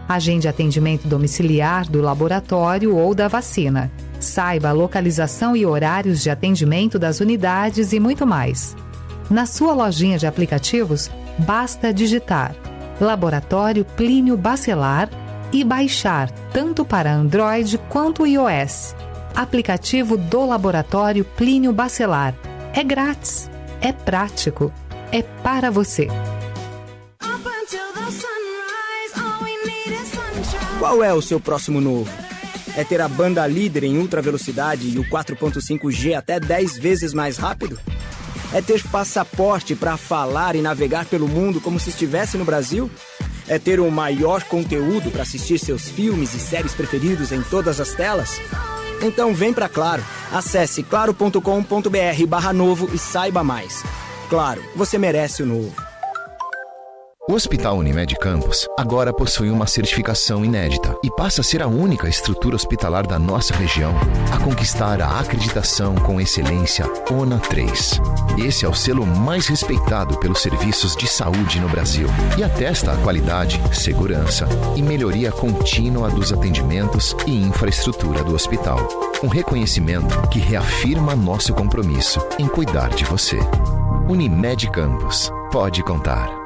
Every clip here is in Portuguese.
agende atendimento domiciliar do laboratório ou da vacina. Saiba a localização e horários de atendimento das unidades e muito mais. Na sua lojinha de aplicativos, basta digitar Laboratório Plínio Bacelar e baixar tanto para Android quanto iOS. Aplicativo do Laboratório Plínio Bacelar. É grátis, é prático, é para você. Qual é o seu próximo novo? É ter a banda líder em ultra velocidade e o 4.5G até 10 vezes mais rápido? É ter passaporte para falar e navegar pelo mundo como se estivesse no Brasil? É ter o maior conteúdo para assistir seus filmes e séries preferidos em todas as telas? Então vem pra Claro. Acesse claro.com.br/novo e saiba mais. Claro, você merece o novo. O Hospital Unimed Campos agora possui uma certificação inédita e passa a ser a única estrutura hospitalar da nossa região a conquistar a acreditação com excelência ONA 3. Esse é o selo mais respeitado pelos serviços de saúde no Brasil e atesta a qualidade, segurança e melhoria contínua dos atendimentos e infraestrutura do hospital. Um reconhecimento que reafirma nosso compromisso em cuidar de você. Unimed Campos. Pode contar.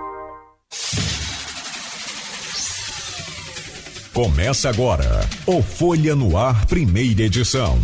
Começa agora o Folha no Ar, primeira edição.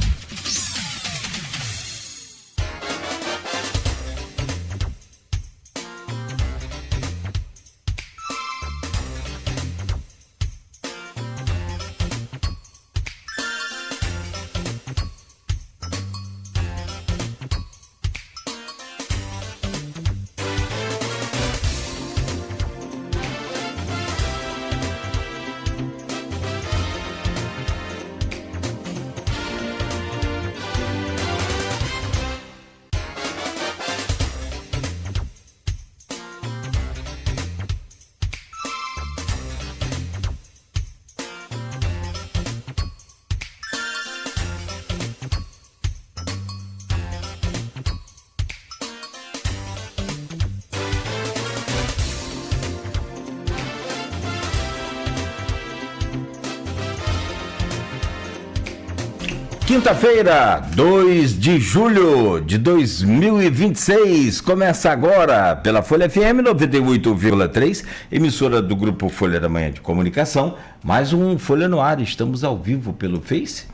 Quinta-feira, 2 de julho de 2026, começa agora pela Folha FM 98,3, emissora do Grupo Folha da Manhã de Comunicação, mais um Folha no Ar. Estamos ao vivo pelo Face,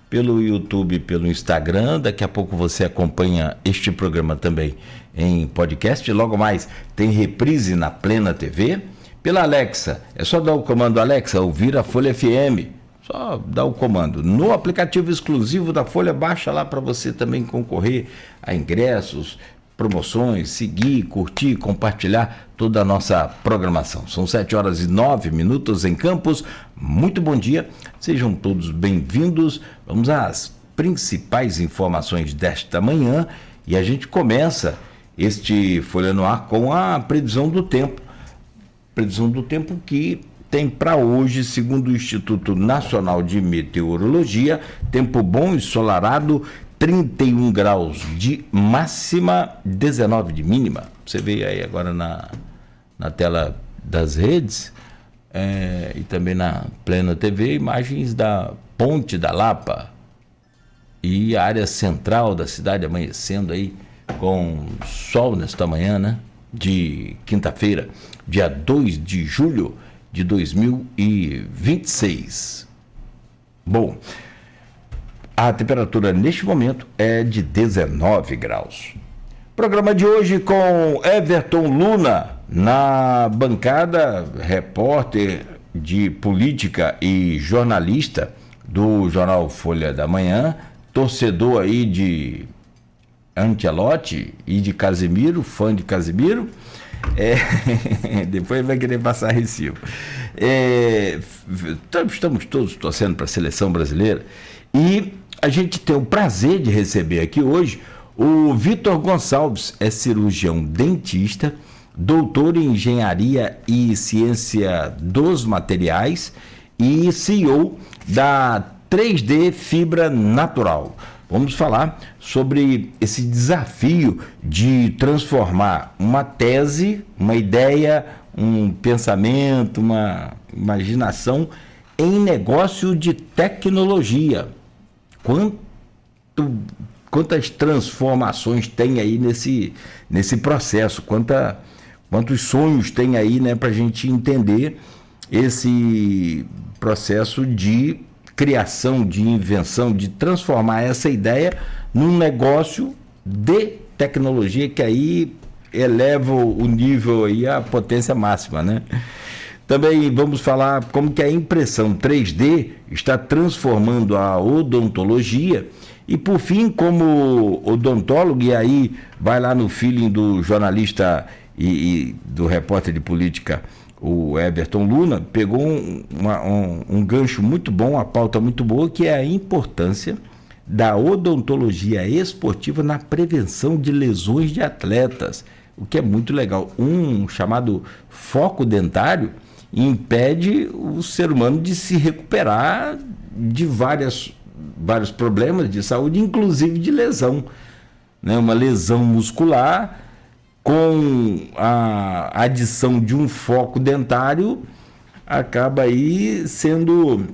pelo YouTube, pelo Instagram. Daqui a pouco você acompanha este programa também em podcast. Logo mais tem reprise na Plena TV. Pela Alexa, é só dar o comando Alexa, ouvir a Folha FM. Só dá o comando. No aplicativo exclusivo da Folha, baixa lá para você também concorrer a ingressos, promoções, seguir, curtir, compartilhar toda a nossa programação. São 7h09 em Campos. Muito bom dia, sejam todos bem-vindos. Vamos às principais informações desta manhã e a gente começa este Folha no Ar com a previsão do tempo. Previsão do tempo que tem para hoje, segundo o Instituto Nacional de Meteorologia, tempo bom, ensolarado, 31 graus de máxima, 19 de mínima. Você vê aí agora na tela das redes e também na Plena TV, imagens da Ponte da Lapa e a área central da cidade amanhecendo aí com sol nesta manhã, né? De quinta-feira, dia 2 de julho de 2026. Bom, a temperatura neste momento é de 19 graus. Programa de hoje com Everton Luna na bancada, repórter de política e jornalista do jornal Folha da Manhã, torcedor aí de Ancelotti e de Casemiro, fã de Casemiro. Depois vai querer passar recibo. Estamos todos torcendo para a seleção brasileira e a gente tem o prazer de receber aqui hoje o Vitor Gonçalves. É cirurgião dentista, doutor em engenharia e ciência dos materiais e CEO da 3D Fibra Natural. vamos falar sobre esse desafio de transformar uma tese, uma ideia, um pensamento, uma imaginação em negócio de tecnologia. Quantas transformações tem aí nesse processo, quantos sonhos tem aí, né, para a gente entender esse processo de criação, de invenção, de transformar essa ideia num negócio de tecnologia que aí eleva o nível aí à potência máxima, né? Também vamos falar como que a impressão 3D está transformando a odontologia. E por fim, como odontólogo, e aí vai lá no feeling do jornalista e do repórter de política, o Everton Luna, pegou um gancho muito bom, uma pauta muito boa, que é a importância da odontologia esportiva na prevenção de lesões de atletas, o que é muito legal. Um chamado foco dentário impede o ser humano de se recuperar de vários problemas de saúde, inclusive de lesão, né? Uma lesão muscular com a adição de um foco dentário acaba aí sendo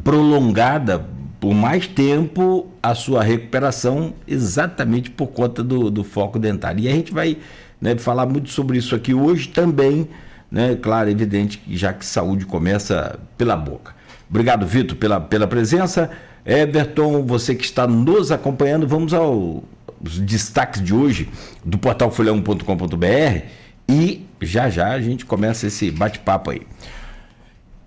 prolongada por mais tempo a sua recuperação, exatamente por conta do foco dentário. E a gente vai, né, falar muito sobre isso aqui hoje também, né? Claro, evidente, já que saúde começa pela boca. Obrigado, Vitor, pela presença. Everton, você que está nos acompanhando, vamos aos destaques de hoje do portal folha1.com.br e já a gente começa esse bate-papo aí.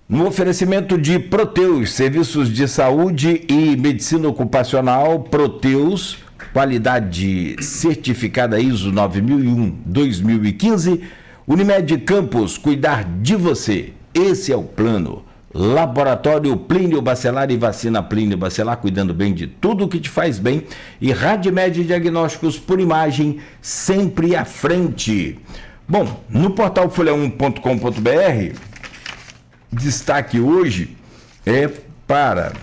No oferecimento de Proteus, serviços de saúde e medicina ocupacional, Proteus, qualidade certificada ISO 9001-2015, Unimed Campos, cuidar de você, esse é o plano. Laboratório Plínio Bacelar e vacina Plínio Bacelar, cuidando bem de tudo que te faz bem. E Radmed Diagnósticos por imagem, sempre à frente. Bom, no portal folha1.com.br, destaque hoje é para: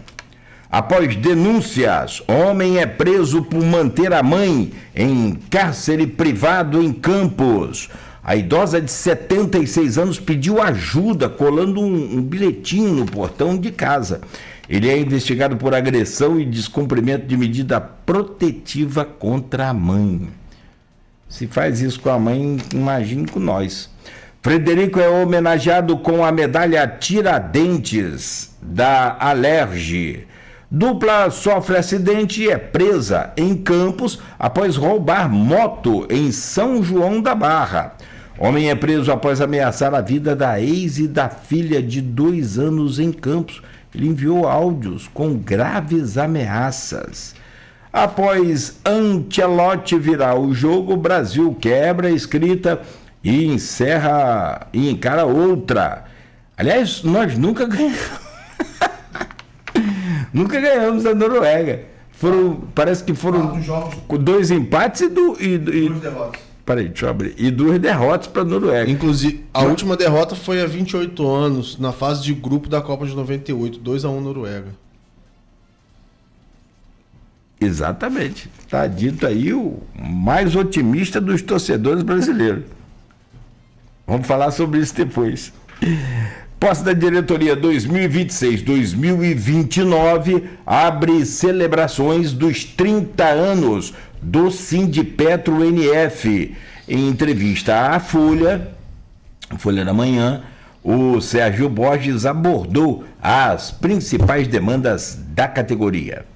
após denúncias, homem é preso por manter a mãe em cárcere privado em Campos. A idosa de 76 anos pediu ajuda colando um bilhetinho no portão de casa. Ele é investigado por agressão e descumprimento de medida protetiva contra a mãe. Se faz isso com a mãe, imagine com nós. Frederico é homenageado com a medalha Tiradentes da Alerj. Dupla sofre acidente e é presa em Campos após roubar moto em São João da Barra. Homem é preso após ameaçar a vida da ex e da filha de 2 anos em Campos. Ele enviou áudios com graves ameaças. Após Ancelotti virar o jogo, o Brasil quebra a escrita e encara outra. Aliás, nós nunca ganhamos. Nunca ganhamos a Noruega. Parece que foram 2 empates e 2 derrotas. Peraí, deixa eu abrir. E 2 derrotas para a Noruega. Inclusive, a última derrota foi há 28 anos, na fase de grupo da Copa de 98, 2-1 Noruega. Exatamente. Está dito aí o mais otimista dos torcedores brasileiros. Vamos falar sobre isso depois. Posse da diretoria 2026-2029 abre celebrações dos 30 anos do Sindipetro NF. Em entrevista à Folha da Manhã, o Sérgio Borges abordou as principais demandas da categoria.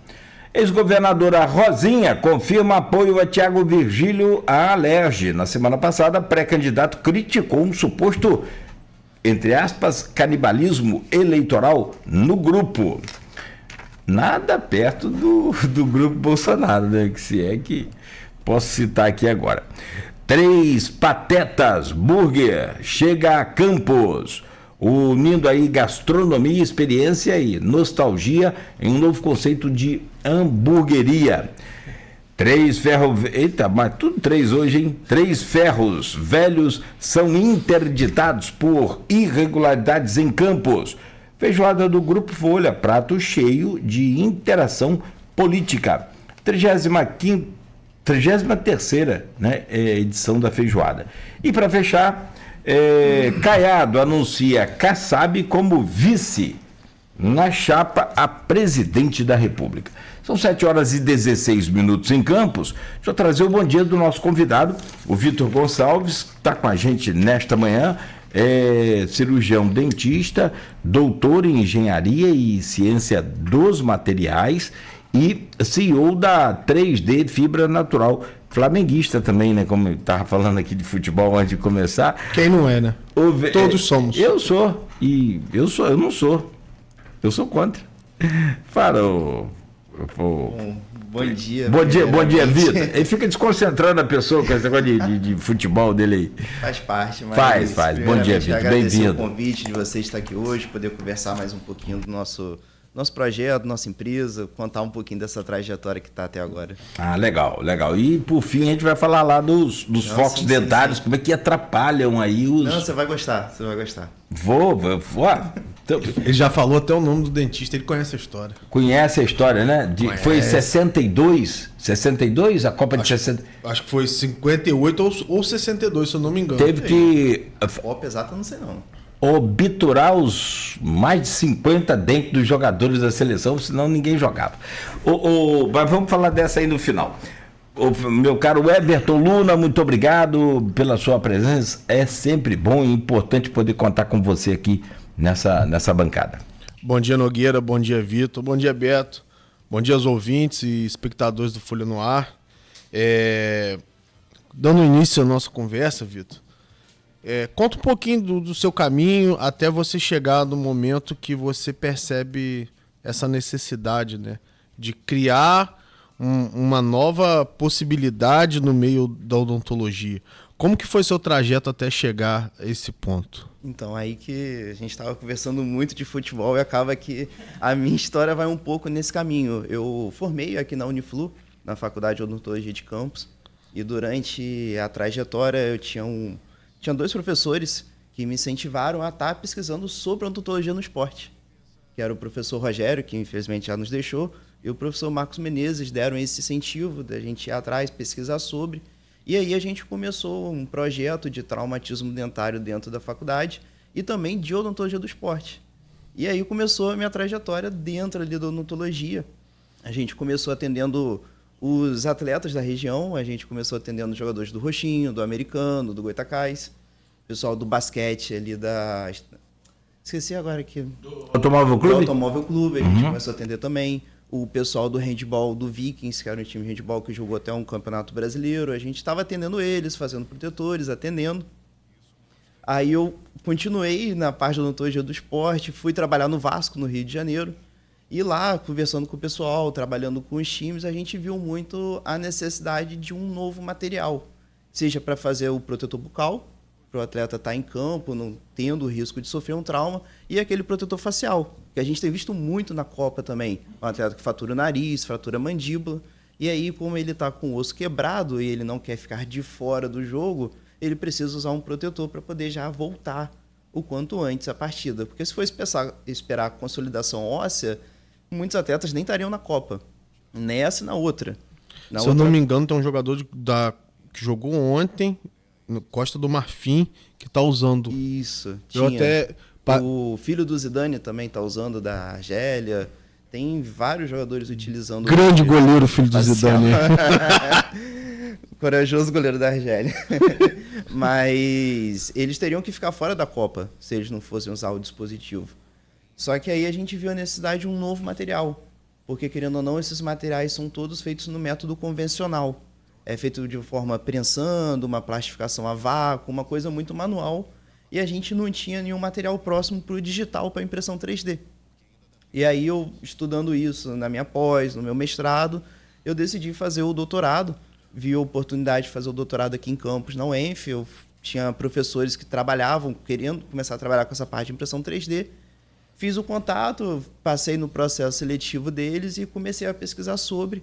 Ex-governadora Rosinha confirma apoio a Thiago Virgílio à Alerj. Na semana passada, pré-candidato criticou um suposto, entre aspas, canibalismo eleitoral no grupo. Nada perto do grupo Bolsonaro, né? Que se é que posso citar aqui agora. 3 Patetas Burger chega a Campos, unindo aí gastronomia, experiência e nostalgia em um novo conceito de hamburgueria. 3 ferros... Eita, mas tudo 3 hoje, hein? 3 ferros velhos são interditados por irregularidades em Campos. Feijoada do Grupo Folha, prato cheio de interação política. 33ª, né, edição da feijoada. E para fechar, Caiado anuncia Kassab como vice na chapa a presidente da República. São 7h16 em Campos. Deixa eu trazer o bom dia do nosso convidado, o Vitor Gonçalves, que está com a gente nesta manhã. Cirurgião dentista, doutor em engenharia e ciência dos materiais e CEO da 3D Fibra Natural. Flamenguista também, né? Como eu estava falando aqui de futebol antes de começar. Quem não é, né? Todos somos. Eu sou. E eu não sou. Eu sou contra. Fala, Bom dia. Bom dia, Vitor. Ele fica desconcentrando a pessoa com esse negócio de futebol dele aí. Faz parte, mas... Faz. Bom dia, Vitor. Bem-vindo. O convite de você estar aqui hoje, poder conversar mais um pouquinho do nosso projeto, nossa empresa, contar um pouquinho dessa trajetória que está até agora. Ah, legal. E, por fim, a gente vai falar lá dos focos dentários, como é que atrapalham aí os... Não, você vai gostar. Vou. Então, ele já falou até o nome do dentista, ele conhece a história. Conhece a história, né? Foi em 62 a Copa de 60... Acho que foi 58 ou 62, se eu não me engano. Teve que... Copa exata, eu não sei não. Obturar os mais de 50 dentes dos jogadores da seleção, senão ninguém jogava. Mas vamos falar dessa aí no final. Meu caro Everton Luna, muito obrigado pela sua presença. É sempre bom e importante poder contar com você aqui nessa bancada. Bom dia, Nogueira. Bom dia, Vitor. Bom dia, Beto. Bom dia aos ouvintes e espectadores do Folha no Ar. Dando início à nossa conversa, Vitor, conta um pouquinho do seu caminho até você chegar no momento que você percebe essa necessidade, né, de criar uma nova possibilidade no meio da odontologia. Como que foi seu trajeto até chegar a esse ponto? Então, aí que a gente estava conversando muito de futebol e acaba que a minha história vai um pouco nesse caminho. Eu formei aqui na Uniflu, na Faculdade de Odontologia de Campos, e durante a trajetória eu tinha 2 professores que me incentivaram a estar pesquisando sobre odontologia no esporte, que era o professor Rogério, que infelizmente já nos deixou, e o professor Marcos Menezes deram esse incentivo da gente ir atrás, pesquisar sobre. E aí a gente começou um projeto de traumatismo dentário dentro da faculdade e também de odontologia do esporte. E aí começou a minha trajetória dentro ali da odontologia. A gente começou atendendo os atletas da região, a gente começou atendendo os jogadores do Roxinho, do Americano, do Goitacás, pessoal do basquete ali da... Esqueci agora aqui. Do Automóvel Clube? Do Automóvel Clube, a gente começou a atender também. O pessoal do handball do Vikings, que era um time de handball que jogou até um campeonato brasileiro, a gente estava atendendo eles, fazendo protetores, atendendo. Aí eu continuei na parte da odontologia do esporte, fui trabalhar no Vasco, no Rio de Janeiro, e lá, conversando com o pessoal, trabalhando com os times, a gente viu muito a necessidade de um novo material, seja para fazer o protetor bucal, para o atleta estar em campo, não tendo o risco de sofrer um trauma, e aquele protetor facial, que a gente tem visto muito na Copa também. Um atleta que fratura o nariz, fratura a mandíbula, e aí, como ele está com o osso quebrado e ele não quer ficar de fora do jogo, ele precisa usar um protetor para poder já voltar o quanto antes a partida. Porque se for esperar a consolidação óssea, muitos atletas nem estariam na Copa, nessa e na outra. Se eu não me engano, tem um jogador que jogou ontem no Costa do Marfim que está usando. Isso, tinha. O filho do Zidane também está usando, da Argélia. Tem vários jogadores utilizando... Grande goleiro, filho do Zidane. Corajoso goleiro da Argélia. Mas eles teriam que ficar fora da Copa se eles não fossem usar o dispositivo. Só que aí a gente viu a necessidade de um novo material. Porque, querendo ou não, esses materiais são todos feitos no método convencional. É feito de forma prensando, uma plastificação a vácuo, uma coisa muito manual. E a gente não tinha nenhum material próximo para o digital, para impressão 3D. E aí eu, estudando isso na minha pós, no meu mestrado, eu decidi fazer o doutorado. Vi a oportunidade de fazer o doutorado aqui em Campos, na UENF. Eu tinha professores que trabalhavam, querendo começar a trabalhar com essa parte de impressão 3D. Fiz o contato, passei no processo seletivo deles e comecei a pesquisar sobre.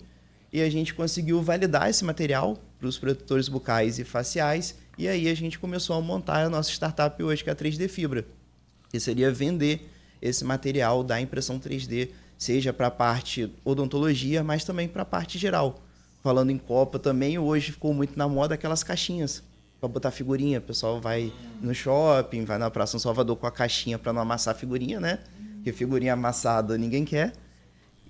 E a gente conseguiu validar esse material para os protetores bucais e faciais. E aí a gente começou a montar a nossa startup hoje, que é a 3D Fibra. Que seria vender esse material da impressão 3D seja para a parte odontologia, mas também para a parte geral. Falando em copa também, hoje ficou muito na moda aquelas caixinhas para botar figurinha. O pessoal vai no shopping, vai na Praça São Salvador com a caixinha para não amassar a figurinha, né? Porque figurinha amassada ninguém quer.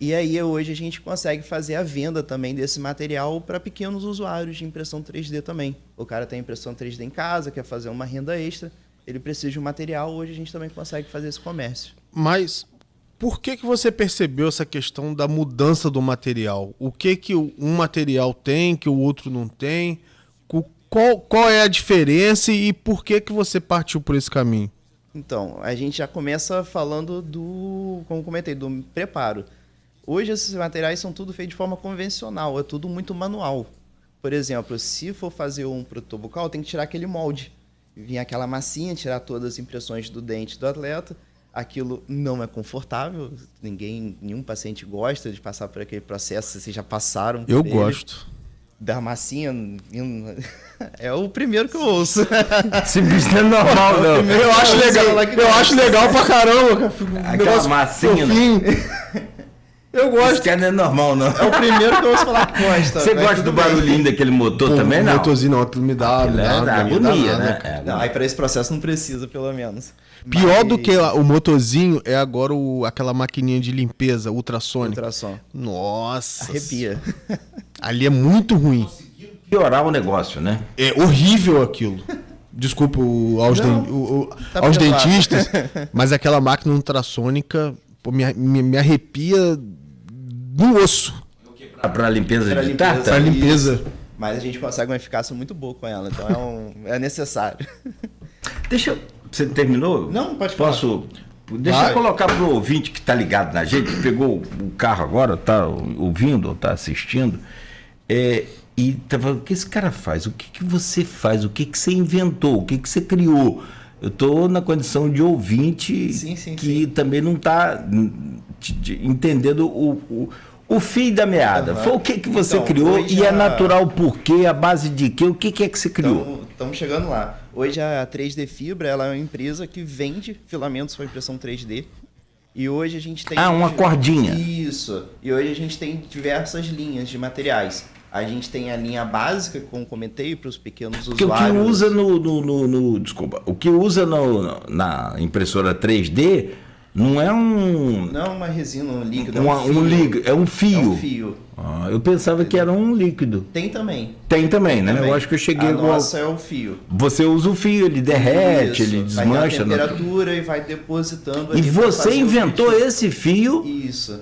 E aí hoje a gente consegue fazer a venda também desse material para pequenos usuários de impressão 3D também. O cara tem impressão 3D em casa, quer fazer uma renda extra, ele precisa de um material, hoje a gente também consegue fazer esse comércio. Mas por que você percebeu essa questão da mudança do material? O que um material tem que o outro não tem? Qual é a diferença e por que você partiu por esse caminho? Então, a gente já começa falando como comentei, do preparo. Hoje esses materiais são tudo feitos de forma convencional, é tudo muito manual. Por exemplo, se for fazer um protetor bucal, tem que tirar aquele molde. Vir aquela massinha, tirar todas as impressões do dente do atleta. Aquilo não é confortável, nenhum paciente gosta de passar por aquele processo, vocês já passaram por Eu ele. gosto. Da massinha, é o primeiro que eu ouço. Esse bicho não é normal, não. Eu acho legal pra caramba. Aquela massinha, Eu gosto. Esse cara não é normal, não. É o primeiro que eu ouço falar que gosta. Você gosta do barulhinho daquele motor também, não? Motorzinho não, aquilo me dá agonia, né? Não, aí para esse processo não precisa, pelo menos. Pior do que o motorzinho é agora aquela maquininha de limpeza ultrassônica. Ultrassom. Nossa. Arrepia. Ali é muito ruim. Piorar o negócio, né? É horrível aquilo. Desculpa aos dentistas, mas aquela máquina ultrassônica me arrepia no osso. Para limpeza de tarta? Para limpeza. Mas a gente consegue uma eficácia muito boa com ela, então é necessário. Você terminou? Não, pode falar. Deixa eu colocar para o ouvinte que está ligado na gente, que pegou o carro agora, está ouvindo ou está assistindo, e tá falando, o que esse cara faz? O que você faz? O que você inventou? O que você criou? Eu estou na condição de ouvinte que também não está entendendo o fio da meada. Foi o que você criou e é natural por quê? A base de quê? O que é que você criou? Estamos chegando lá. Hoje a 3D Fibra ela é uma empresa que vende filamentos para impressão 3D. E hoje a gente tem... uma cordinha. Isso. E hoje a gente tem diversas linhas de materiais. A gente tem a linha básica, como comentei, para os pequenos usuários. O que usa desculpa, o que usa na impressora 3D não é não é uma resina, um líquido, é um fio. É um fio. Eu pensava que era um líquido. Tem também. Tem também, né? Eu acho que eu cheguei... Nossa é o fio. Você usa o fio, ele derrete, ele desmancha. Vai na temperatura e vai depositando... E você inventou esse fio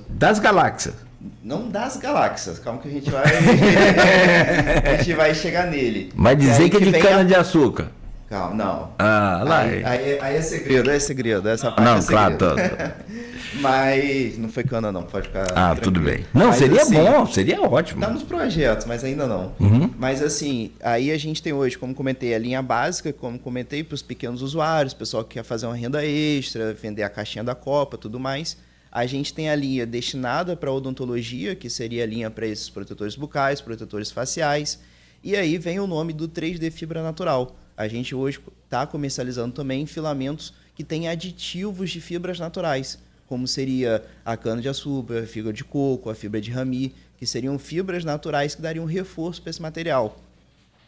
das galáxias. Não das galáxias, calma que a gente vai a gente vai chegar nele. Mas dizer que é de cana-de-açúcar. Calma, não. Aí é segredo, essa parte não, é segredo. Claro. Mas não foi cana não, pode ficar tranquilo. Tudo bem. Não, mas, seria bom, seria ótimo. Tá nos projetos, mas ainda não. Mas assim, aí a gente tem hoje, como comentei, a linha básica, como comentei, para os pequenos usuários, pessoal que quer fazer uma renda extra, vender a caixinha da Copa, tudo mais. A gente tem a linha destinada para odontologia, que seria a linha para esses protetores bucais, protetores faciais. E aí vem o nome do 3D Fibra Natural. A gente hoje está comercializando também filamentos que têm aditivos de fibras naturais, como seria a cana-de-açúcar, a fibra de coco, a fibra de rami, que seriam fibras naturais que dariam reforço para esse material.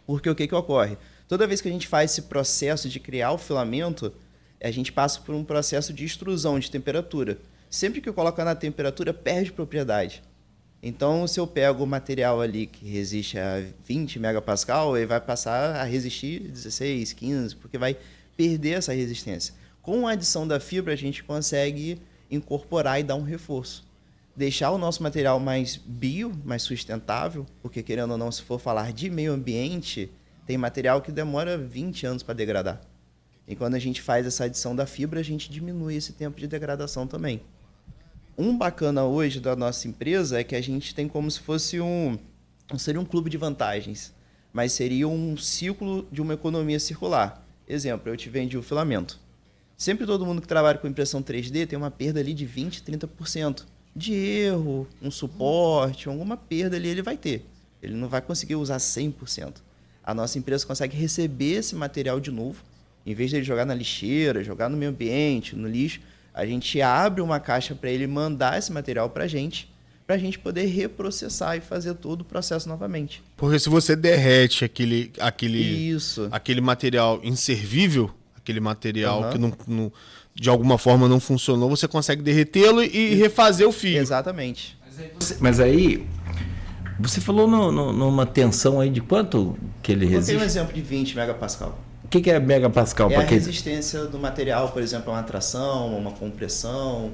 Porque o que ocorre? Toda vez que a gente faz esse processo de criar o filamento, a gente passa por um processo de extrusão de temperatura. Sempre que eu coloco na temperatura, perde propriedade. Então, se eu pego o material ali que resiste a 20 megapascal, ele vai passar a resistir 16, 15, porque vai perder essa resistência. Com a adição da fibra, a gente consegue incorporar e dar um reforço. Deixar o nosso material mais mais sustentável, porque querendo ou não, se for falar de meio ambiente, tem material que demora 20 anos para degradar. E quando a gente faz essa adição da fibra, a gente diminui esse tempo de degradação também. Um bacana hoje da nossa empresa é que a gente tem como se fosse seria um clube de vantagens, mas seria um ciclo de uma economia circular. Exemplo, eu te vendi o filamento. Sempre todo mundo que trabalha com impressão 3D tem uma perda ali de 20%, 30%. De erro, um suporte, alguma perda ali ele vai ter. Ele não vai conseguir usar 100%. A nossa empresa consegue receber esse material de novo, em vez de ele jogar na lixeira, jogar no meio ambiente, no lixo, A gente abre uma caixa para ele mandar esse material para a gente poder reprocessar e fazer todo o processo novamente. Porque se você derrete aquele material inservível, aquele material que não, de alguma forma não funcionou, você consegue derretê-lo e refazer o fio. Exatamente. Mas aí, você falou numa tensão aí de quanto que ele resiste? Eu tenho um exemplo de 20 megapascal. O que é megapascal? É a resistência do material, por exemplo, a uma tração, uma compressão.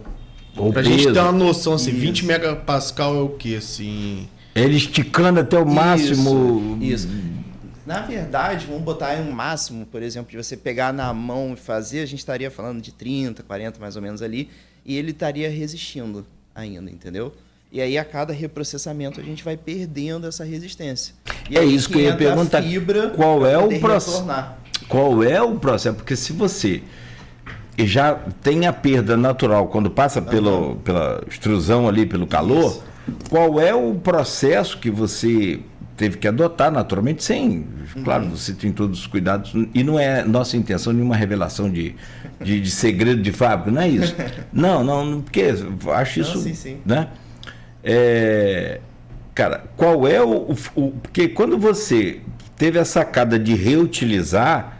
Ou pra peso. gente ter uma noção, assim, 20 megapascal é o quê, assim? Ele esticando até o máximo. Isso. Na verdade, vamos botar em um máximo, por exemplo, de você pegar na mão e fazer, a gente estaria falando de 30, 40 mais ou menos ali, e ele estaria resistindo ainda, entendeu? E aí, a cada reprocessamento, a gente vai perdendo essa resistência. E é isso que eu ia perguntar. Qual é o processo? Qual é o processo? Porque se você já tem a perda natural quando passa pela extrusão ali, pelo calor, isso. Qual é o processo que você teve que adotar naturalmente, sem, claro, você tem todos os cuidados, e não é nossa intenção nenhuma revelação de segredo de fábrica, não é isso. Não, porque eu acho isso, sim. Né? Cara, qual é porque quando você teve a sacada de reutilizar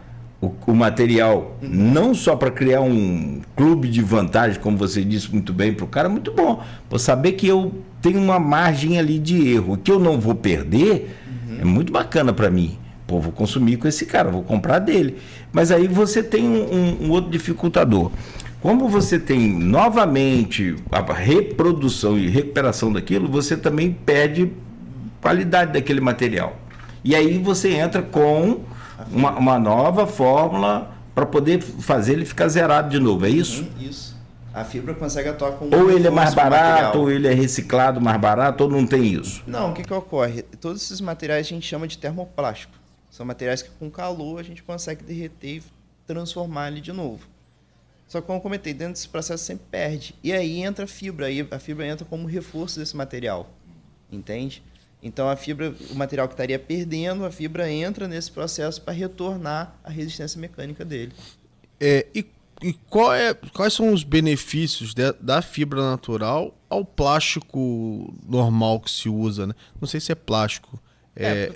o material, não só para criar um clube de vantagem, como você disse muito bem para o cara, muito bom. Por saber que eu tenho uma margem ali de erro, que eu não vou perder, é muito bacana para mim. Pô, vou consumir com esse cara, vou comprar dele. Mas aí você tem um outro dificultador. Como você tem novamente a reprodução e recuperação daquilo, você também perde qualidade daquele material. E aí você entra com uma nova fórmula para poder fazer ele ficar zerado de novo, é isso? Isso. A fibra consegue atuar com ou ele é mais barato, ou ele é reciclado mais barato, ou não tem isso? Não, o que ocorre? Todos esses materiais a gente chama de termoplástico. São materiais que com calor a gente consegue derreter e transformar ele de novo. Só que como eu comentei, dentro desse processo sempre perde. E aí entra a fibra, aí a fibra entra como reforço desse material. Entende? Então a fibra, o material que estaria perdendo, a fibra entra nesse processo para retornar a resistência mecânica dele. E quais são os benefícios da fibra natural ao plástico normal que se usa, né? Não sei se é plástico.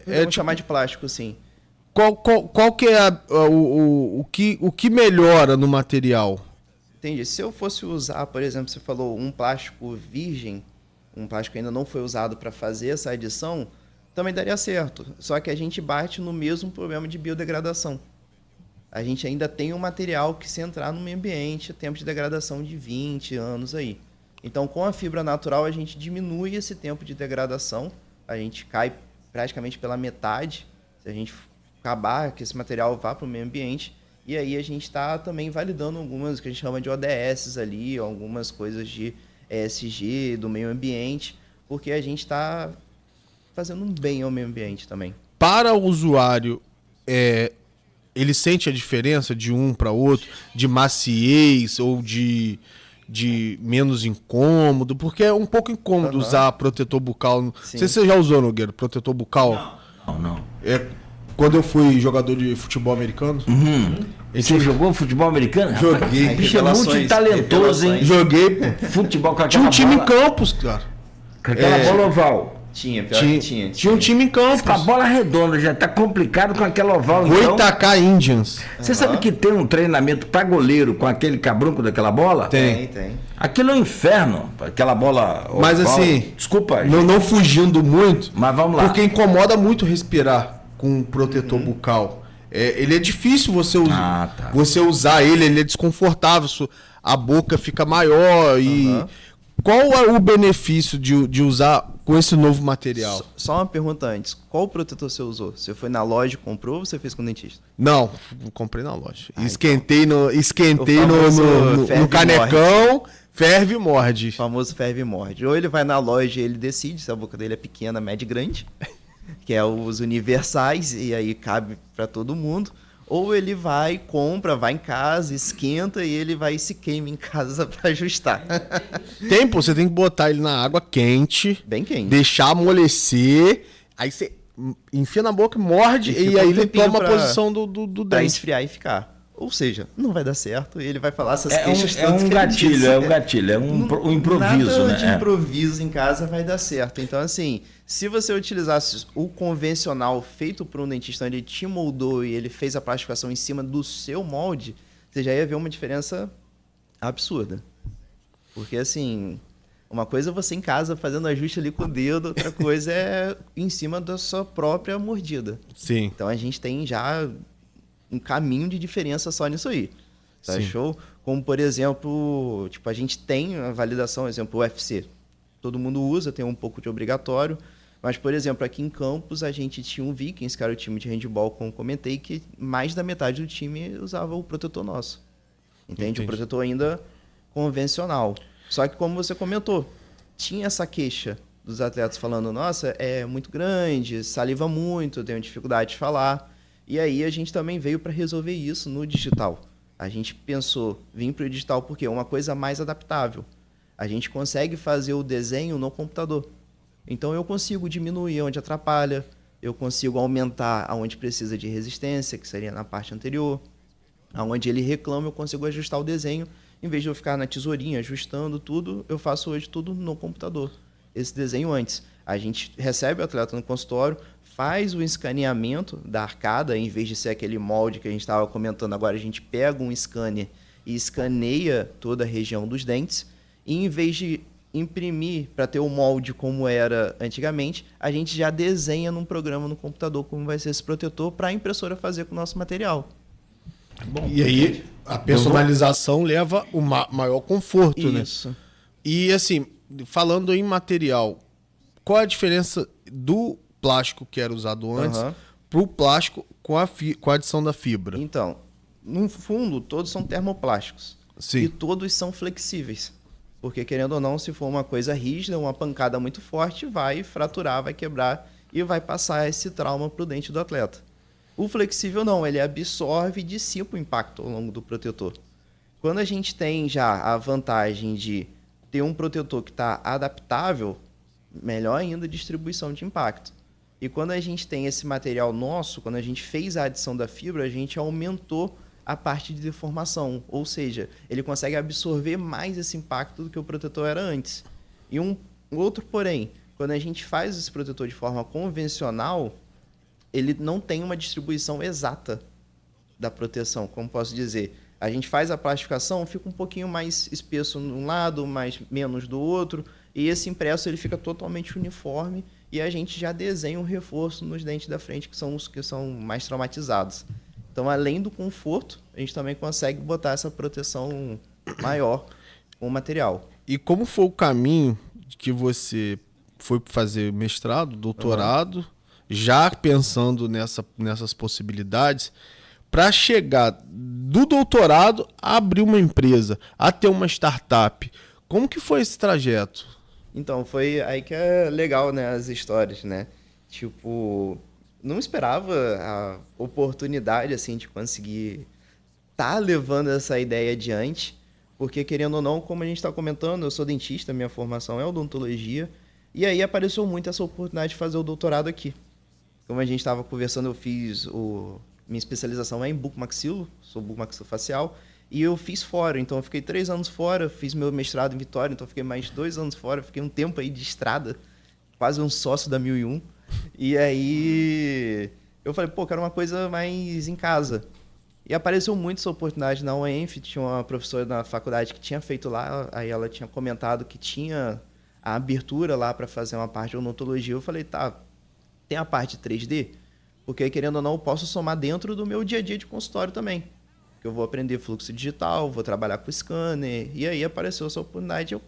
Vamos chamar de plástico, sim. Qual que é o que melhora no material? Entendi. Se eu fosse usar, por exemplo, você falou um plástico virgem, um plástico que ainda não foi usado para fazer essa adição, também daria certo. Só que a gente bate no mesmo problema de biodegradação. A gente ainda tem um material que, se entrar no meio ambiente, tempo de degradação de 20 anos aí. Então, com a fibra natural, a gente diminui esse tempo de degradação, a gente cai praticamente pela metade, se a gente acabar que esse material vá para o meio ambiente, e aí a gente está também validando algumas que a gente chama de ODS ali, algumas coisas de ESG, do meio ambiente, porque a gente está fazendo um bem ao meio ambiente também. Para o usuário, ele sente a diferença de um para outro, de maciez ou de menos incômodo? Porque é um pouco incômodo usar protetor bucal. Não sei se você já usou, Nogueira, protetor bucal. Não. Quando eu fui jogador de futebol americano. Você jogou futebol americano? Joguei. Bicho é muito talentoso, hein? Joguei, pô. Futebol com aquela Tinha um time bola, em Campos, cara. com aquela bola oval. Tinha um time em Campos. Com a bola redonda, já tá complicado com aquela oval. Goitacá Indians. Você sabe que tem um treinamento para goleiro com aquele cabrunco daquela bola? Tem. Aquilo é um inferno, aquela bola oval. Mas assim, desculpa, não fugindo muito, mas vamos lá. Porque incomoda muito respirar com um protetor bucal. Ele é difícil você usar. Você usar ele é desconfortável, a boca fica maior. E qual é o benefício de usar com esse novo material? Só uma pergunta antes. Qual protetor você usou? Você foi na loja e comprou ou você fez com o dentista? Não, comprei na loja. Esquentei no canecão, ferve e morde. O famoso ferve e morde. Ou ele vai na loja e ele decide se a boca dele é pequena, média e grande, que é os universais, e aí cabe para todo mundo. Ou ele vai, compra, vai em casa, esquenta e ele vai e se queima em casa para ajustar. Você tem que botar ele na água quente. Bem quente. Deixar amolecer. Aí você enfia na boca, morde e aí ele toma a posição do dente. Pra esfriar e ficar. Ou seja, não vai dar certo e ele vai falar essas queixas É um gatilho, é um improviso, nada né? de improviso em casa vai dar certo. Então, assim, se você utilizasse o convencional feito por um dentista, ele te moldou e ele fez a plastificação em cima do seu molde, você já ia ver uma diferença absurda. Porque, assim, uma coisa é você em casa fazendo ajuste ali com o dedo, outra coisa é em cima da sua própria mordida. Sim. Então, a gente tem já um caminho de diferença só nisso aí. Tá Sim. show? Como, por exemplo, tipo, a gente tem a validação, exemplo, o UFC. Todo mundo usa, tem um pouco de obrigatório. Mas, por exemplo, aqui em Campos, a gente tinha um Vikings, que era o time de handball, como comentei, que mais da metade do time usava o protetor nosso. Entende? O protetor ainda convencional. Só que, como você comentou, tinha essa queixa dos atletas falando, nossa, é muito grande, saliva muito, tenho dificuldade de falar. E aí a gente também veio para resolver isso no digital. A gente pensou, vim para o digital porque é uma coisa mais adaptável. A gente consegue fazer o desenho no computador. Então eu consigo diminuir onde atrapalha, eu consigo aumentar aonde precisa de resistência, que seria na parte anterior. Aonde ele reclama, eu consigo ajustar o desenho. Em vez de eu ficar na tesourinha ajustando tudo, eu faço hoje tudo no computador. Esse desenho antes. A gente recebe o atleta no consultório, faz o escaneamento da arcada, em vez de ser aquele molde que a gente estava comentando agora, a gente pega um scanner e escaneia toda a região dos dentes. E em vez de imprimir para ter o molde como era antigamente, a gente já desenha num programa no computador como vai ser esse protetor para a impressora fazer com o nosso material. Bom, e aí a personalização leva o maior conforto, Isso. né? E assim, falando em material, qual a diferença do plástico que era usado antes para o plástico com a adição da fibra? Então, no fundo, todos são termoplásticos. Sim. E todos são flexíveis. Porque, querendo ou não, se for uma coisa rígida, uma pancada muito forte, vai fraturar, vai quebrar e vai passar esse trauma para o dente do atleta. O flexível não, ele absorve e dissipa o impacto ao longo do protetor. Quando a gente tem já a vantagem de ter um protetor que está adaptável, melhor ainda a distribuição de impacto. E quando a gente tem esse material nosso, quando a gente fez a adição da fibra, a gente aumentou a parte de deformação. Ou seja, ele consegue absorver mais esse impacto do que o protetor era antes. E um outro porém, quando a gente faz esse protetor de forma convencional, ele não tem uma distribuição exata da proteção, como posso dizer. A gente faz a plastificação, fica um pouquinho mais espesso de um lado, menos do outro, e esse impresso ele fica totalmente uniforme e a gente já desenha um reforço nos dentes da frente, que são os que são mais traumatizados. Então, além do conforto, a gente também consegue botar essa proteção maior com o material. E como foi o caminho que você foi fazer mestrado, doutorado, já pensando nessas possibilidades, para chegar do doutorado a abrir uma empresa, a ter uma startup? Como que foi esse trajeto? Então, foi aí que é legal, né, as histórias, né? Tipo, não esperava a oportunidade, assim, de conseguir tá levando essa ideia adiante, porque, querendo ou não, como a gente está comentando, eu sou dentista, minha formação é odontologia, e aí apareceu muito essa oportunidade de fazer o doutorado aqui. Como a gente estava conversando, eu fiz minha especialização é em bucomaxilo, sou bucomaxilofacial, e eu fiz fora, então eu fiquei 3 anos fora, fiz meu mestrado em Vitória, então eu fiquei mais 2 anos fora, fiquei um tempo aí de estrada, quase um sócio da 1001. E aí eu falei, pô, quero uma coisa mais em casa. E apareceu muito essa oportunidade na UENF, tinha uma professora na faculdade que tinha feito lá, aí ela tinha comentado que tinha a abertura lá para fazer uma parte de odontologia. Eu falei, tá, tem a parte 3D? Porque, querendo ou não, eu posso somar dentro do meu dia a dia de consultório também. Que eu vou aprender fluxo digital, vou trabalhar com scanner. E aí apareceu essa oportunidade, eu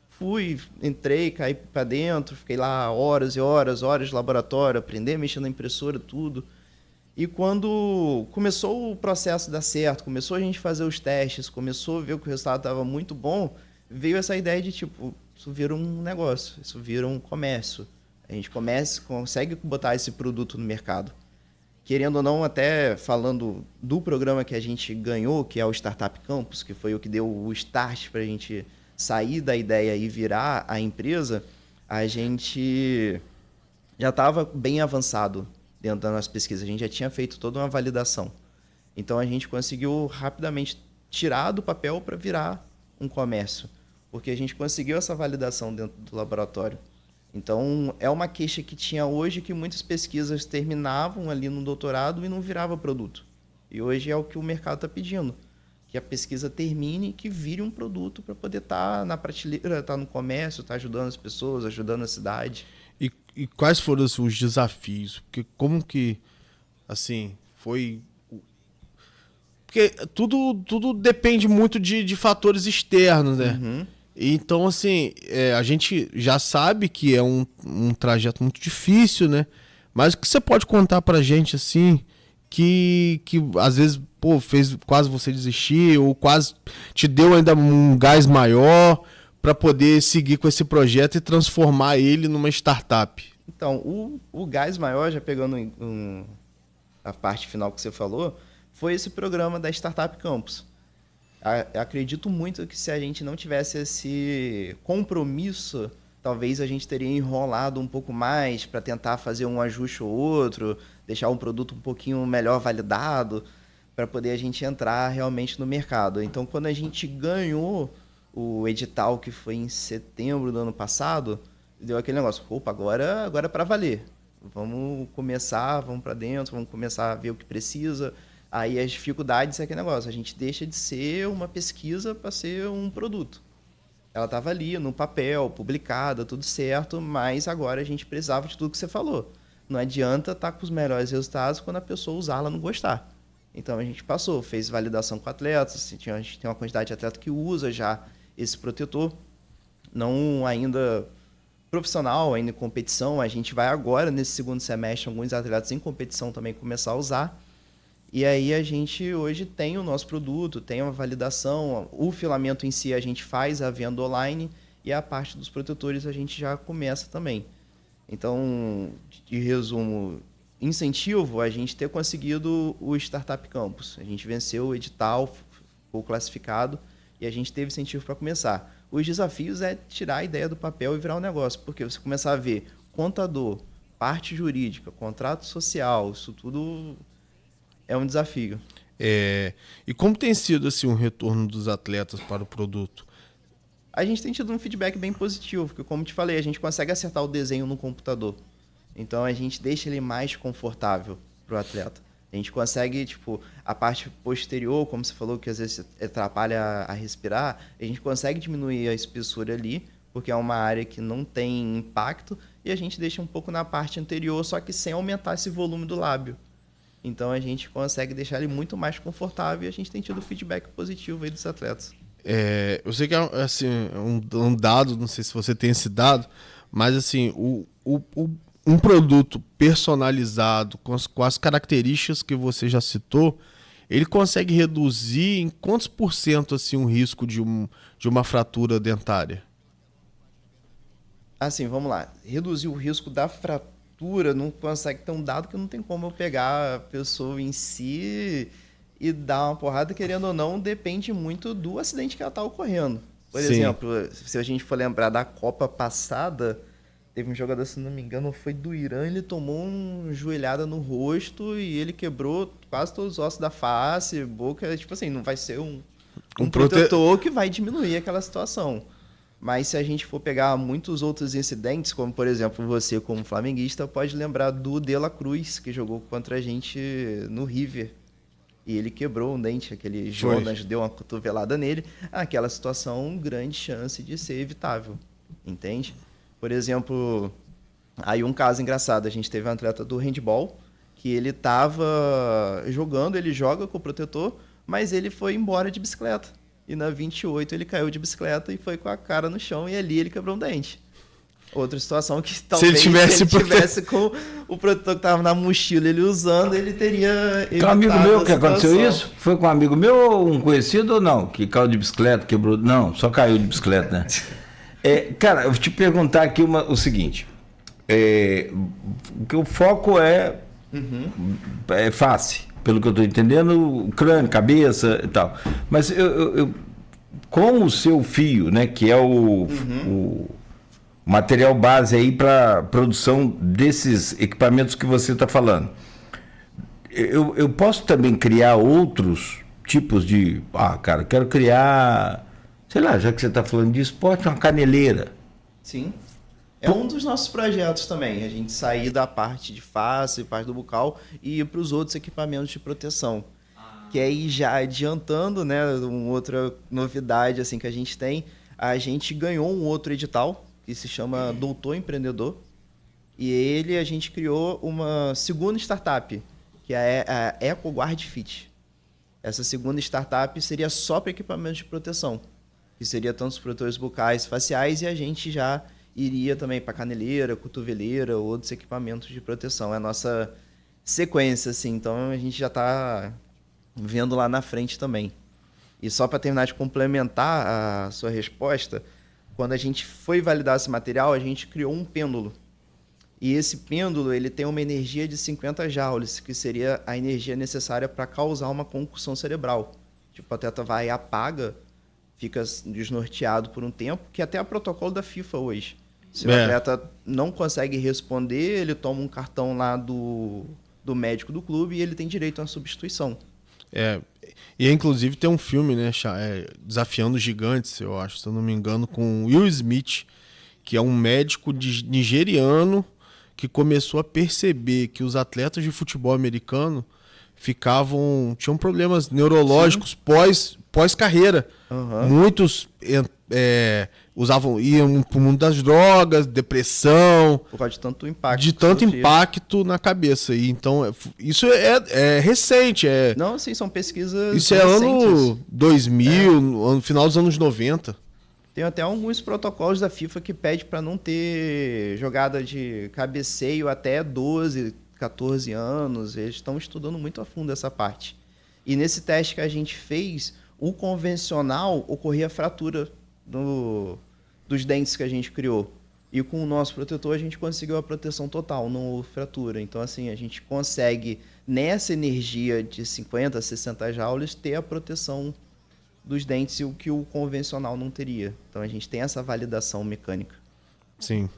fui, entrei, caí para dentro, fiquei lá horas e horas de laboratório, aprender a mexer na impressora, tudo. E quando começou o processo dar certo, começou a gente fazer os testes, começou a ver que o resultado estava muito bom, veio essa ideia de, tipo, isso vira um negócio, isso vira um comércio. A gente consegue botar esse produto no mercado. Querendo ou não, até falando do programa que a gente ganhou, que é o Startup Campus, que foi o que deu o start para a gente sair da ideia e virar a empresa, a gente já estava bem avançado dentro da nossa pesquisa. A gente já tinha feito toda uma validação. Então a gente conseguiu rapidamente tirar do papel para virar um comércio, porque a gente conseguiu essa validação dentro do laboratório. Então é uma queixa que tinha hoje, que muitas pesquisas terminavam ali no doutorado e não virava produto. E hoje é o que o mercado está pedindo, que a pesquisa termine e que vire um produto para poder estar na prateleira, estar no comércio, estar ajudando as pessoas, ajudando a cidade. E quais foram assim, os desafios? Porque como que, assim, foi... Porque tudo depende muito de fatores externos, né? Uhum. Então, assim, a gente já sabe que é um trajeto muito difícil, né? Mas o que você pode contar pra gente, assim, que às vezes, pô, fez quase você desistir, ou quase te deu ainda um gás maior para poder seguir com esse projeto e transformar ele numa startup? Então, o gás maior, já pegando a parte final que você falou, foi esse programa da Startup Campus. Eu acredito muito que se a gente não tivesse esse compromisso, talvez a gente teria enrolado um pouco mais para tentar fazer um ajuste ou outro, deixar um produto um pouquinho melhor validado, para poder a gente entrar realmente no mercado. Então, quando a gente ganhou o edital, que foi em setembro do ano passado, deu aquele negócio, opa, agora é para valer. Vamos começar, vamos para dentro, vamos começar a ver o que precisa. Aí as dificuldades é aquele negócio, a gente deixa de ser uma pesquisa para ser um produto. Ela estava ali no papel, publicada, tudo certo, mas agora a gente precisava de tudo que você falou. Não adianta estar com os melhores resultados quando a pessoa usá-la não gostar. Então a gente passou, fez validação com atletas, a gente tem uma quantidade de atleta que usa já esse protetor, não ainda profissional, ainda em competição. A gente vai agora, nesse segundo semestre, alguns atletas em competição também começar a usar. E aí a gente hoje tem o nosso produto, tem uma validação, o filamento em si a gente faz a venda online e a parte dos protetores a gente já começa também. Então, de resumo, incentivo a gente ter conseguido o Startup Campus. A gente venceu o edital, foi classificado e a gente teve incentivo para começar. Os desafios é tirar a ideia do papel e virar um negócio, porque você começar a ver contador, parte jurídica, contrato social, isso tudo é um desafio. E como tem sido assim, um retorno dos atletas para o produto? A gente tem tido um feedback bem positivo, porque, como te falei, a gente consegue acertar o desenho no computador. Então, a gente deixa ele mais confortável para o atleta. A gente consegue, a parte posterior, como você falou, que às vezes atrapalha a respirar, a gente consegue diminuir a espessura ali, porque é uma área que não tem impacto, e a gente deixa um pouco na parte anterior, só que sem aumentar esse volume do lábio. Então, a gente consegue deixar ele muito mais confortável e a gente tem tido feedback positivo aí dos atletas. Eu sei que é assim, um dado, não sei se você tem esse dado, mas assim, um produto personalizado com as características que você já citou, ele consegue reduzir em quantos % assim, o risco de uma fratura dentária? Assim, vamos lá. Reduzir o risco da fratura não consegue ter um dado, que não tem como eu pegar a pessoa em si e dar uma porrada, querendo ou não, depende muito do acidente que ela está ocorrendo. Por exemplo, se a gente for lembrar da Copa passada, teve um jogador, se não me engano, foi do Irã, ele tomou uma joelhada no rosto e ele quebrou quase todos os ossos da face, boca, não vai ser um protetor que vai diminuir aquela situação. Mas se a gente for pegar muitos outros incidentes, como, por exemplo, você como flamenguista, pode lembrar do De La Cruz, que jogou contra a gente no River. E ele quebrou um dente, aquele Jonas deu uma cotovelada nele. Aquela situação, grande chance de ser evitável, entende? Por exemplo, aí um caso engraçado, a gente teve um atleta do handball, que ele estava jogando, ele joga com o protetor, mas ele foi embora de bicicleta. E na 28 ele caiu de bicicleta e foi com a cara no chão e ali ele quebrou um dente. Outra situação que talvez se ele tivesse com o protetor que estava na mochila, ele usando, ele teria evitado. Tem um amigo meu que aconteceu isso? Foi com um amigo meu ou um conhecido ou não? Que caiu de bicicleta, quebrou... Não, só caiu de bicicleta, né? Cara, eu vou te perguntar aqui o seguinte. Que o foco é face. Pelo que eu estou entendendo, crânio, cabeça e tal. Mas com o seu fio, né, que é o material base aí para produção desses equipamentos que você está falando, eu posso também criar outros tipos de... cara, quero criar, sei lá, já que você está falando de esporte, uma caneleira. Sim. É um dos nossos projetos também, a gente sair da parte de face, parte do bucal e ir para os outros equipamentos de proteção. Que aí já adiantando, né, uma outra novidade assim que a gente tem, a gente ganhou um outro edital que se chama Doutor Empreendedor. E a gente criou uma segunda startup, que é a EcoGuard Fit. Essa segunda startup seria só para equipamentos de proteção, que seria tanto os protetores bucais, faciais, e a gente já iria também para caneleira, cotoveleira, outros equipamentos de proteção. É a nossa sequência, assim. Então, a gente já está vendo lá na frente também. E só para terminar de complementar a sua resposta, quando a gente foi validar esse material, a gente criou um pêndulo. E esse pêndulo ele tem uma energia de 50 joules, que seria a energia necessária para causar uma concussão cerebral. Tipo, o atleta vai e apaga, fica desnorteado por um tempo, que até é o protocolo da FIFA hoje. Se o atleta não consegue responder, ele toma um cartão lá do médico do clube e ele tem direito a uma substituição. E inclusive tem um filme, né, Desafiando os Gigantes, eu acho, se eu não me engano, com Will Smith, que é um médico nigeriano que começou a perceber que os atletas de futebol americano tinham problemas neurológicos pós-carreira. Uhum. Muitos iam para o mundo das drogas, depressão. Por causa de tanto impacto. De tanto impacto na cabeça. E então, isso é recente. Não, sim, são pesquisas isso recentes. É ano 2000, final dos anos 90. Tem até alguns protocolos da FIFA que pede para não ter jogada de cabeceio até 12, 14 anos. Eles estão estudando muito a fundo essa parte. E nesse teste que a gente fez, o convencional ocorria fratura dos dentes que a gente criou. E com o nosso protetor a gente conseguiu a proteção total, não houve fratura. Então, assim, a gente consegue, nessa energia de 50, 60 joules, ter a proteção dos dentes, o que o convencional não teria. Então a gente tem essa validação mecânica. Sim.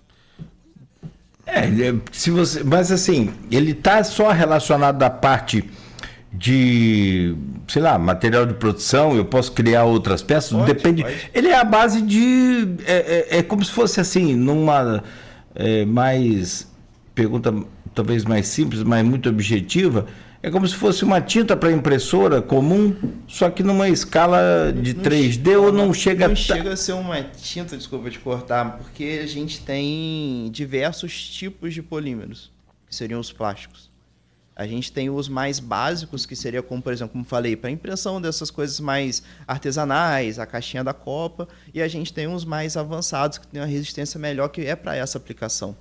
Mas assim, ele está só relacionado à parte de, sei lá, material de produção, eu posso criar outras peças? Depende. Pode. Ele é a base de... É como se fosse assim, numa mais... Pergunta talvez mais simples, mas muito objetiva. É como se fosse uma tinta para impressora comum, só que numa escala de 3D ou não chega... Não chega a ser uma tinta, desculpa te cortar, porque a gente tem diversos tipos de polímeros, que seriam os plásticos. A gente tem os mais básicos, que seria como, por exemplo, como falei, para impressão dessas coisas mais artesanais, a caixinha da Copa, e a gente tem os mais avançados, que tem uma resistência melhor, que é para essa aplicação.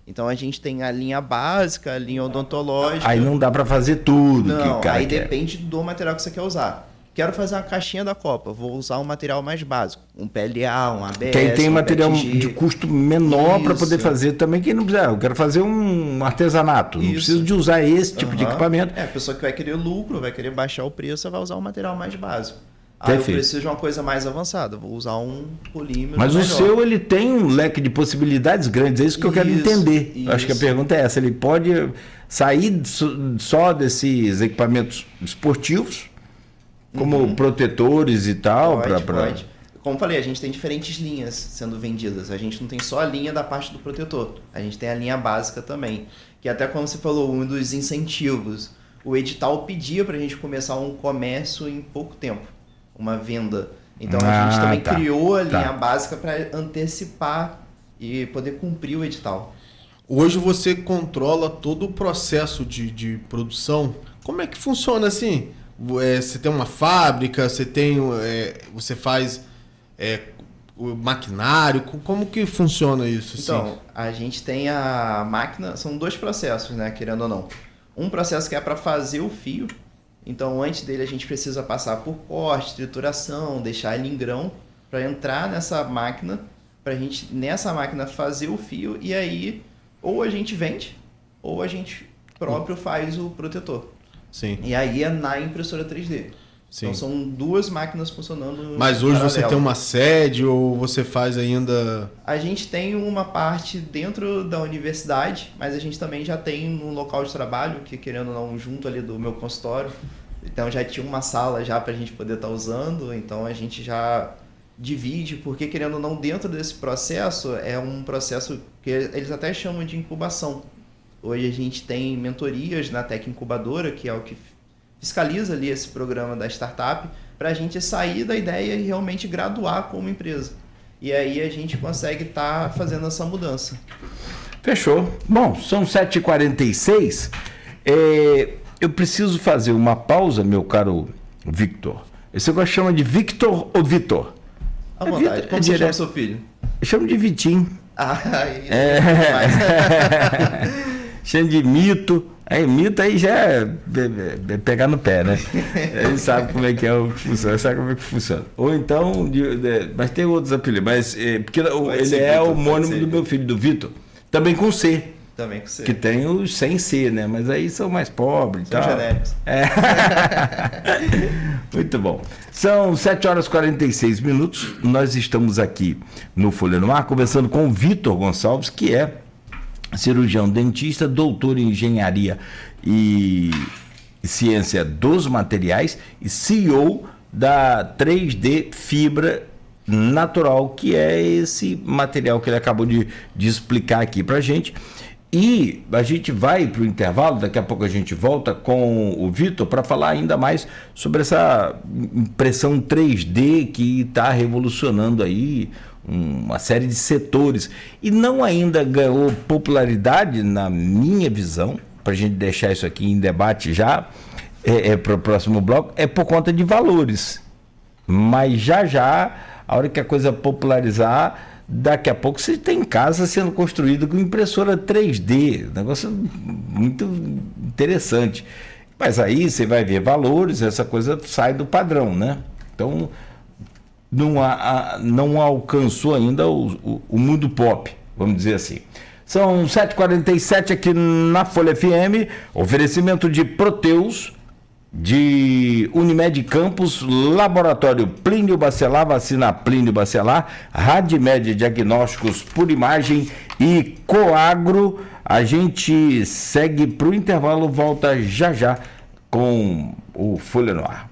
Então a gente tem a linha básica, a linha odontológica. Aí não dá para fazer tudo. Não, aí depende do material que você quer usar. Quero fazer uma caixinha da Copa, vou usar um material mais básico, um PLA, um ABS. Quem tem material de custo menor para poder fazer também, quem não precisa. Eu quero fazer um artesanato, não preciso de usar esse tipo de equipamento. A pessoa que vai querer lucro, vai querer baixar o preço, vai usar um material mais básico. Eu preciso de uma coisa mais avançada, vou usar um polímero. Mas melhor. O seu, ele tem um leque de possibilidades grandes, é isso que eu quero entender. Acho que a pergunta é essa, ele pode sair só desses equipamentos esportivos, como protetores e tal? Pode. Como falei, a gente tem diferentes linhas sendo vendidas, a gente não tem só a linha da parte do protetor, a gente tem a linha básica também, que até como você falou, um dos incentivos, o edital pedia para a gente começar um comércio em pouco tempo. Uma venda. Então a gente também criou a linha básica para antecipar e poder cumprir o edital. Hoje você controla todo o processo de produção. Como é que funciona assim? Você tem uma fábrica, você faz o maquinário, como que funciona isso? Então, assim? A gente tem a máquina, são 2 processos, né, querendo ou não. Um processo que é para fazer o fio. Então, antes dele, a gente precisa passar por corte, trituração, deixar ele em grão, para entrar nessa máquina, para a gente, nessa máquina, fazer o fio, e aí, ou a gente vende, ou a gente próprio faz o protetor. Sim. E aí é na impressora 3D. Sim. Então são 2 máquinas funcionando. Mas hoje paralelo. você tem uma sede ou você faz ainda... A gente tem uma parte dentro da universidade, mas a gente também já tem um local de trabalho, que querendo ou não, junto ali do meu consultório. Então já tinha uma sala já para a gente poder estar usando, então a gente já divide, porque querendo ou não, dentro desse processo, é um processo que eles até chamam de incubação. Hoje a gente tem mentorias na Tec Incubadora, que é o que fiscaliza ali esse programa da startup, para a gente sair da ideia e realmente graduar como empresa. E aí a gente consegue estar fazendo essa mudança. Fechou. Bom, são 7h46. Eu preciso fazer uma pausa, meu caro Victor. Você chama de Victor ou Vitor? À vontade. Vitor, Como você chama seu filho? Eu chamo de Vitinho. Chama de Mito. Mito aí já é pegar no pé, né? Ele sabe como é que é o que funciona, sabe como é que funciona. Ou então, mas tem outros apelidos, mas porque ele é o homônimo do meu filho, do Vitor, também com C. Também com C. Que tem os sem C, né? Mas aí são mais pobres e tal. São genéricos. Muito bom. São 7h46. Nós estamos aqui no Folha no Ar, conversando com o Vitor Gonçalves, que é cirurgião dentista, doutor em engenharia e ciência dos materiais e CEO da 3D Fibra Natural, que é esse material que ele acabou de explicar aqui pra gente. E a gente vai para o intervalo, daqui a pouco a gente volta com o Vitor para falar ainda mais sobre essa impressão 3D que está revolucionando aí uma série de setores. E não ainda ganhou popularidade, na minha visão, para a gente deixar isso aqui em debate já, para o próximo bloco, é por conta de valores. Mas já, a hora que a coisa popularizar, daqui a pouco você tem casa sendo construída com impressora 3D, negócio muito interessante. Mas aí você vai ver valores, essa coisa sai do padrão, né? Então não alcançou ainda o mundo pop, vamos dizer assim. São 7h47 aqui na Folha FM, oferecimento de Proteus, de Unimed Campos, Laboratório Plínio Bacelar, vacina Plínio Bacelar, Radmed Diagnósticos por Imagem e Coagro. A gente segue para o intervalo, volta já com o Folha no Ar.